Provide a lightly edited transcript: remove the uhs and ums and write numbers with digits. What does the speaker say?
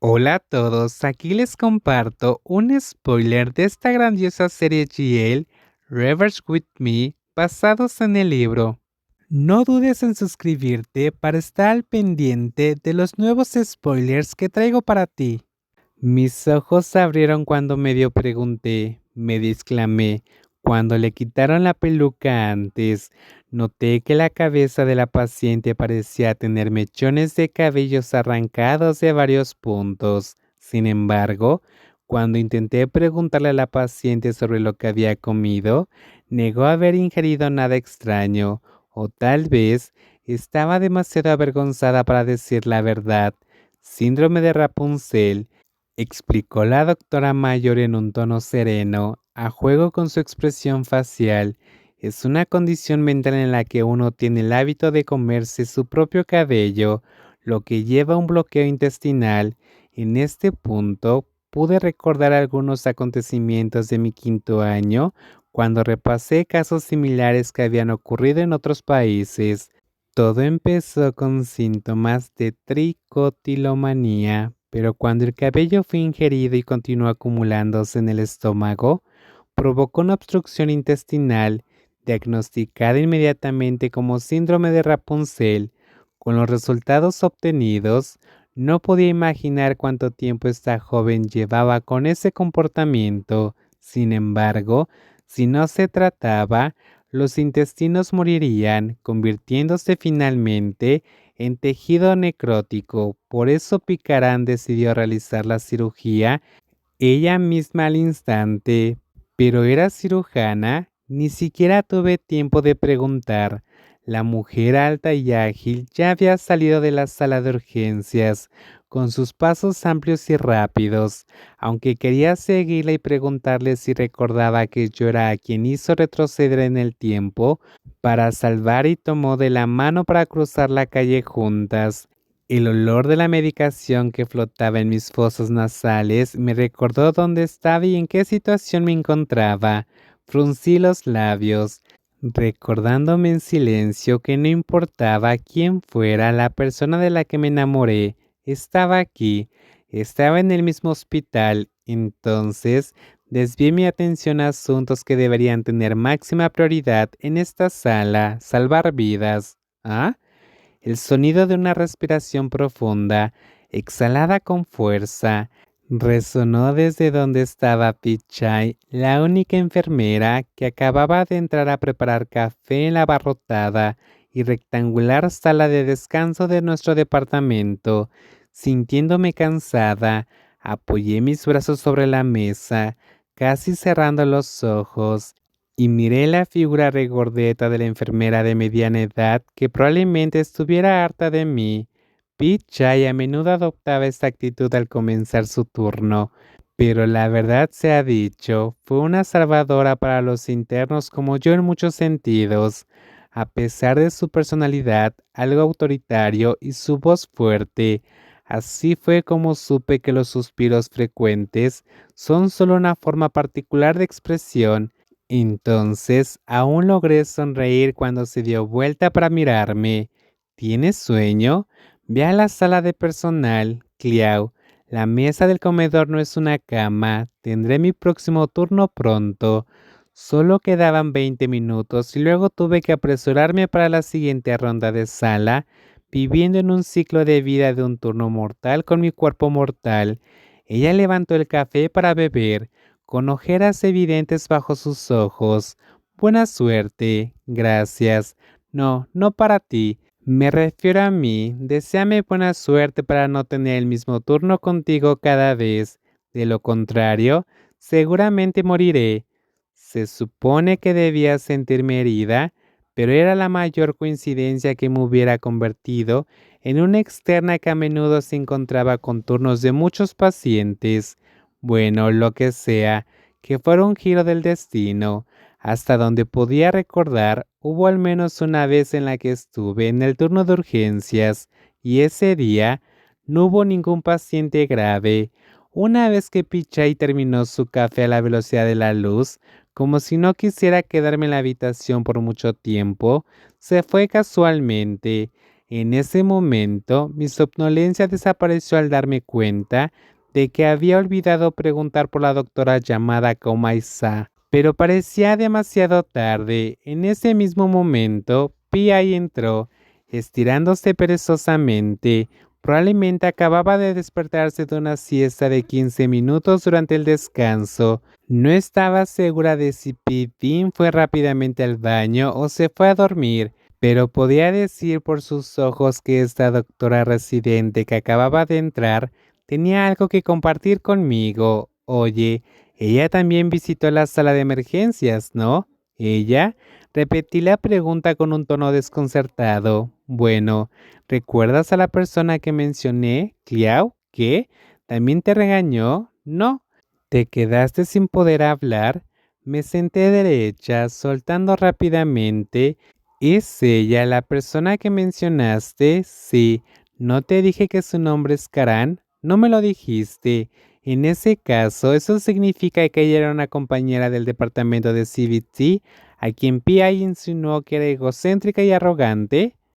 Hola a todos, aquí les comparto un spoiler de esta grandiosa serie GL, Reverse With Me, basados en el libro. No dudes en suscribirte para estar al pendiente de los nuevos spoilers que traigo para ti. Mis ojos se abrieron cuando medio pregunté, me exclamé. Cuando le quitaron la peluca antes, noté que la cabeza de la paciente parecía tener mechones de cabellos arrancados de varios puntos. Sin embargo, cuando intenté preguntarle a la paciente sobre lo que había comido, negó haber ingerido nada extraño, o tal vez estaba demasiado avergonzada para decir la verdad. Síndrome de Rapunzel, explicó la doctora Mayor en un tono sereno, a juego con su expresión facial. Es una condición mental en la que uno tiene el hábito de comerse su propio cabello, lo que lleva a un bloqueo intestinal. En este punto pude recordar algunos acontecimientos de mi quinto año, cuando repasé casos similares que habían ocurrido en otros países. Todo empezó con síntomas de tricotilomanía, pero cuando el cabello fue ingerido y continuó acumulándose en el estómago, provocó una obstrucción intestinal diagnosticada inmediatamente como síndrome de Rapunzel. Con los resultados obtenidos, no podía imaginar cuánto tiempo esta joven llevaba con ese comportamiento. Sin embargo, si no se trataba, los intestinos morirían, convirtiéndose finalmente en tejido necrótico. Por eso Picarán decidió realizar la cirugía ella misma al instante. Pero era cirujana, ni siquiera tuve tiempo de preguntar. La mujer alta y ágil ya había salido de la sala de urgencias, con sus pasos amplios y rápidos, aunque quería seguirla y preguntarle si recordaba que yo era quien hizo retroceder en el tiempo para salvar, y tomó de la mano para cruzar la calle juntas. El olor de la medicación que flotaba en mis fosas nasales me recordó dónde estaba y en qué situación me encontraba. Fruncí los labios, recordándome en silencio que no importaba quién fuera la persona de la que me enamoré, estaba aquí, estaba en el mismo hospital. Entonces desvié mi atención a asuntos que deberían tener máxima prioridad en esta sala: salvar vidas. ¿Ah? El sonido de una respiración profunda, exhalada con fuerza, resonó desde donde estaba Pichai, la única enfermera que acababa de entrar a preparar café en la abarrotada y rectangular sala de descanso de nuestro departamento. Sintiéndome cansada, apoyé mis brazos sobre la mesa, casi cerrando los ojos, y miré la figura regordeta de la enfermera de mediana edad, que probablemente estuviera harta de mí. Pichai a menudo adoptaba esta actitud al comenzar su turno, pero la verdad sea dicho, fue una salvadora para los internos como yo en muchos sentidos. A pesar de su personalidad algo autoritario y su voz fuerte, así fue como supe que los suspiros frecuentes son solo una forma particular de expresión. Entonces aún logré sonreír cuando se dio vuelta para mirarme. ¿Tienes sueño? Ve a la sala de personal, Cliao. La mesa del comedor no es una cama. Tendré mi próximo turno pronto. Solo quedaban 20 minutos y luego tuve que apresurarme para la siguiente ronda de sala, viviendo en un ciclo de vida de un turno mortal con mi cuerpo mortal. Ella levantó el café para beber, con ojeras evidentes bajo sus ojos. Buena suerte, gracias. No, no para ti. Me refiero a mí. Deséame buena suerte para no tener el mismo turno contigo cada vez. De lo contrario, seguramente moriré. Se supone que debía sentirme herida, pero era la mayor coincidencia que me hubiera convertido en una externa que a menudo se encontraba con turnos de muchos pacientes. Bueno, lo que sea, que fuera un giro del destino. Hasta donde podía recordar, hubo al menos una vez en la que estuve en el turno de urgencias, y ese día no hubo ningún paciente grave. Una vez que Pichai terminó su café a la velocidad de la luz, como si no quisiera quedarme en la habitación por mucho tiempo, se fue casualmente. En ese momento, mi somnolencia desapareció al darme cuenta de que había olvidado preguntar por la doctora llamada Komaisa, pero parecía demasiado tarde. En ese mismo momento, Pi entró, estirándose perezosamente. Probablemente acababa de despertarse de una siesta de 15 minutos durante el descanso. No estaba segura de si Pidin fue rápidamente al baño o se fue a dormir, pero podía decir por sus ojos que esta doctora residente que acababa de entrar tenía algo que compartir conmigo. Oye, ella también visitó la sala de emergencias, ¿no? ¿Ella? Repetí la pregunta con un tono desconcertado. Bueno, ¿recuerdas a la persona que mencioné, Cliao? ¿Qué? ¿También te regañó? No. ¿Te quedaste sin poder hablar? Me senté derecha, soltando rápidamente. ¿Es ella la persona que mencionaste? Sí. ¿No te dije que su nombre es Karan? No me lo dijiste. En ese caso, ¿eso significa que ella era una compañera del departamento de CBT a quien P.I. insinuó que era egocéntrica y arrogante?